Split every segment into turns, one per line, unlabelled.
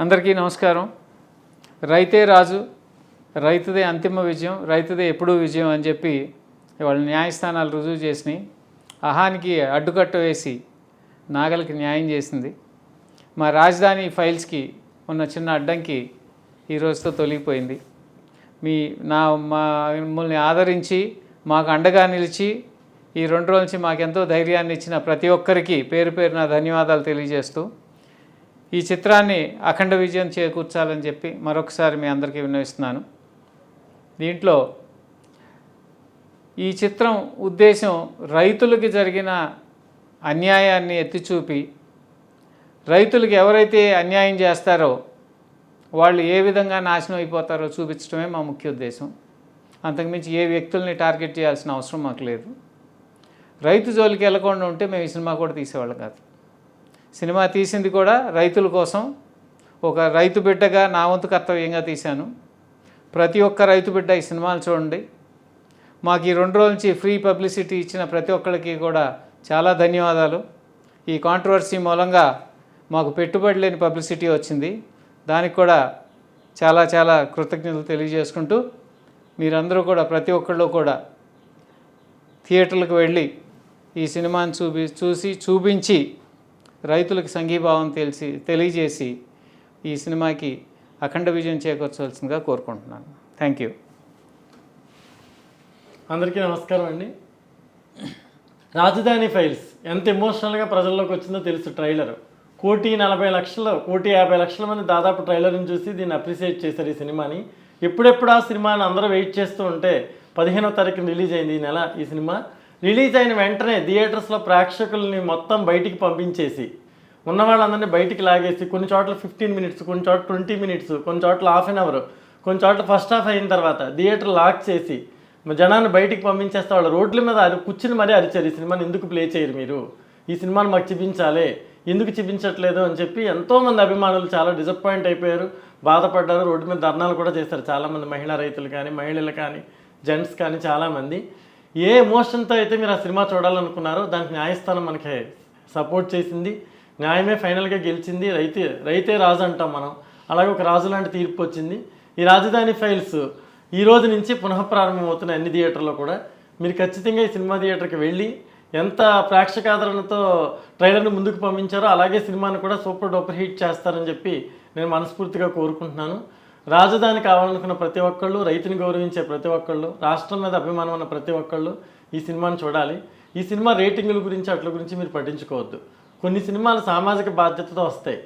అందరికీ నమస్కారం. రైతే రాజు, రైతుదే అంతిమ విజయం, రైతుదే ఎప్పుడూ విజయం అని చెప్పి ఇవాళ న్యాయస్థానాలు రుజువు చేసినాయి. అహానికి అడ్డుకట్ట వేసి నాగలికి న్యాయం చేసింది. మా రాజధాని ఫైల్స్కి ఉన్న చిన్న అడ్డంకి ఈ రోజుతో తొలగిపోయింది. మమ్మల్ని ఆదరించి మాకు అండగా నిలిచి ఈ 2 రోజుల నుంచి మాకెంతో ధైర్యాన్ని ఇచ్చిన ప్రతి ఒక్కరికి పేరు పేరున ధన్యవాదాలు తెలియజేస్తూ ఈ చిత్రాన్ని అఖండ విజయం చేకూర్చాలని చెప్పి మరొకసారి మీ అందరికీ విన్నవిస్తున్నాను. దీంట్లో ఈ చిత్రం ఉద్దేశం రైతులకి జరిగిన అన్యాయాన్ని ఎత్తిచూపి రైతులకు ఎవరైతే అన్యాయం చేస్తారో వాళ్ళు ఏ విధంగా నాశనం అయిపోతారో చూపించడమే మా ముఖ్య ఉద్దేశం. అంతకుమించి ఏ వ్యక్తుల్ని టార్గెట్ చేయాల్సిన అవసరం మాకు లేదు. రైతు జోలికి వెళ్ళకుండా ఉంటే మేము ఈ సినిమా కూడా తీసేవాళ్ళం కాదు. సినిమా తీసింది కూడా రైతుల కోసం, ఒక రైతు బిడ్డగా నా వంతు కర్తవ్యంగా తీశాను. ప్రతి ఒక్క రైతు బిడ్డ ఈ సినిమాలు చూడండి. మాకు ఈ 2 రోజుల నుంచి ఫ్రీ పబ్లిసిటీ ఇచ్చిన ప్రతి ఒక్కరికి కూడా చాలా ధన్యవాదాలు. ఈ కాంట్రవర్సీ మూలంగా మాకు పెట్టుబడి లేని పబ్లిసిటీ వచ్చింది. దానికి కూడా చాలా చాలా కృతజ్ఞతలు తెలియజేసుకుంటూ మీరందరూ కూడా ప్రతి ఒక్కళ్ళు కూడా థియేటర్లకు వెళ్ళి ఈ సినిమాని చూపించి రైతులకు సంఘీభావం తెలియజేసి ఈ సినిమాకి అఖండ విజయం చేకూర్చవలసిందిగా కోరుకుంటున్నాను. Thank you.
అందరికీ నమస్కారం అండి. రాజధాని ఫైల్స్ ఎంత ఎమోషనల్గా ప్రజల్లోకి వచ్చిందో తెలుసు. ట్రైలర్ 1,40,00,000 మంది దాదాపు ట్రైలర్ని చూసి దీన్ని అప్రిషియేట్ చేశారు ఈ సినిమాని. ఎప్పుడెప్పుడు ఆ సినిమాని అందరూ వెయిట్ చేస్తూ ఉంటే 15వ తారీఖున రిలీజ్ అయింది ఈ నెల. ఈ సినిమా రిలీజ్ అయిన వెంటనే థియేటర్స్లో ప్రేక్షకుల్ని మొత్తం బయటికి పంపించేసి ఉన్న వాళ్ళందరినీ బయటికి లాగేసి కొన్ని చోట్ల 15 మినిట్స్, కొన్ని చోట్ల 20 మినిట్స్, కొన్ని చోట్ల ½ అన్ అవర్, కొన్ని చోట్ల ఫస్ట్ హాఫ్ అయిన తర్వాత థియేటర్ లాక్ చేసి జనాన్ని బయటికి పంపించేస్తే వాళ్ళు రోడ్ల మీద కూర్చుని మరీ అరిచారు, ఈ సినిమాని ఎందుకు ప్లే చేయరు మీరు, ఈ సినిమాని మాకు చూపించాలి, ఎందుకు చూపించట్లేదు అని చెప్పి ఎంతోమంది అభిమానులు చాలా డిసప్పాయింట్ అయిపోయారు, బాధపడ్డారు. రోడ్డు మీద ధర్నాలు కూడా చేశారు చాలామంది మహిళా రైతులు కానీ, మహిళలు కానీ, జెంట్స్ కానీ చాలామంది. ఏ ఎమోషన్తో అయితే మీరు ఆ సినిమా చూడాలనుకున్నారో దానికి న్యాయస్థానం మనకి సపోర్ట్ చేసింది. న్యాయమే ఫైనల్గా గెలిచింది. రైతే రాజు అంటాం మనం, అలాగే ఒక రాజు లాంటి తీర్పు వచ్చింది. ఈ రాజధాని ఫైల్స్ ఈ రోజు నుంచి పునఃప్రారంభమవుతున్నాయి అన్ని థియేటర్లో కూడా. మీరు ఖచ్చితంగా ఈ సినిమా థియేటర్కి వెళ్ళి ఎంత ప్రేక్షకాదరణతో ట్రైలర్ని ముందుకు పంపించారో అలాగే సినిమాని కూడా సూపర్ డూపర్ హిట్ చేస్తారని చెప్పి నేను మనస్ఫూర్తిగా కోరుకుంటున్నాను. రాజధాని కావాలనుకున్న ప్రతి ఒక్కళ్ళు, రైతుని గౌరవించే ప్రతి ఒక్కళ్ళు, రాష్ట్రం మీద అభిమానం ఉన్న ప్రతి ఒక్కళ్ళు ఈ సినిమాని చూడాలి. ఈ సినిమా రేటింగుల గురించి అట్ల గురించి మీరు పట్టించుకోవద్దు. కొన్ని సినిమాలు సామాజిక బాధ్యతతో వస్తాయి,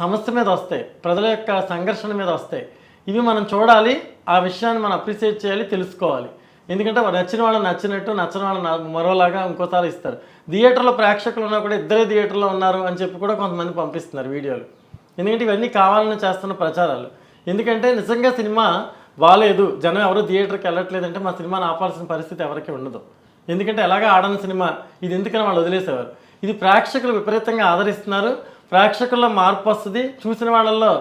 సమస్య మీద వస్తాయి, ప్రజల యొక్క సంఘర్షణ మీద వస్తాయి. ఇవి మనం చూడాలి, ఆ విషయాన్ని మనం అప్రిషియేట్ చేయాలి, తెలుసుకోవాలి. ఎందుకంటే నచ్చిన వాళ్ళని నచ్చినట్టు, నచ్చిన వాళ్ళని మరోలాగా ఇంకోసారి ఇస్తారు. థియేటర్లో ప్రేక్షకులు ఉన్నా కూడా ఇద్దరే థియేటర్లో ఉన్నారు అని చెప్పి కూడా కొంతమంది పంపిస్తున్నారు వీడియోలు. ఎందుకంటే ఇవన్నీ కావాలని చేస్తున్న ప్రచారాలు. ఎందుకంటే నిజంగా సినిమా బాగాలేదు, జనం ఎవరు థియేటర్కి వెళ్ళట్లేదంటే మా సినిమాని ఆపాల్సిన పరిస్థితి ఎవరికి ఉండదు. ఎందుకంటే ఎలాగ ఆడని సినిమా ఇది, ఎందుకని వాళ్ళు వదిలేసేవారు. ఇది ప్రేక్షకులు విపరీతంగా ఆదరిస్తున్నారు, ప్రేక్షకుల్లో మార్పు వస్తుంది, చూసిన వాళ్ళల్లో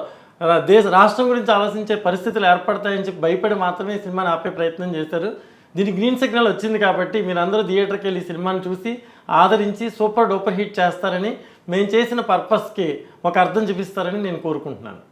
రాష్ట్రం గురించి ఆలోచించే పరిస్థితులు ఏర్పడతాయని చెప్పి భయపడి మాత్రమే ఈ సినిమాని ఆపే ప్రయత్నం చేశారు. దీనికి గ్రీన్ సిగ్నల్ వచ్చింది కాబట్టి మీరందరూ థియేటర్కి వెళ్ళి ఈ సినిమాని చూసి ఆదరించి సూపర్ డూపర్ హిట్ చేస్తారని, మేము చేసిన పర్పస్కి ఒక అర్థం చూపిస్తారని నేను కోరుకుంటున్నాను.